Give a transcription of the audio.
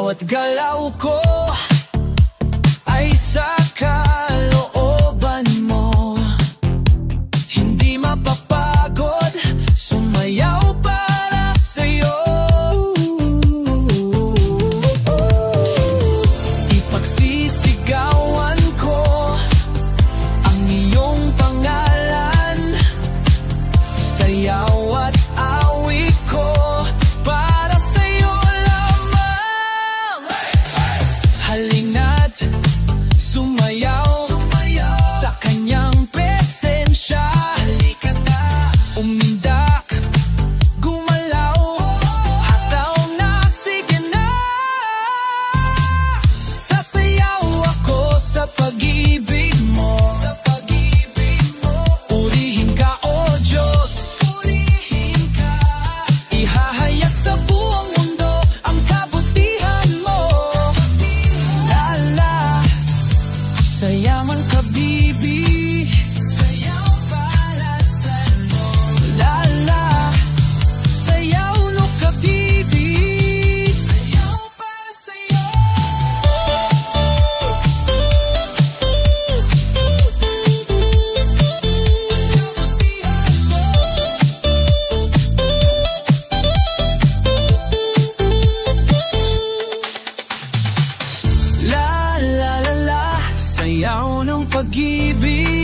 Bawat galaw ko ay sa kalooban mo. Hindi mapapagod sumayaw para sa'yo. Ipagsisigawan ko ang iyong pangalan. Sayaw at awit ko para sa'yo lamang. Halina't sumayaw sa kanyang presensya. Halika na, umindak, gumalaw, hataw na, sige na. Sasayaw ako sa pag-ibig mo. Purihin ka, O Diyos. Ihahayag sa buong mundo ang kabutihan mo. Lala, sayawan ka, bibi. Sayaw para sa'yo. Lala, sayaw no ka, bibi. Sayaw para sa'yo. La la la la, sayaw ng pag-ibig.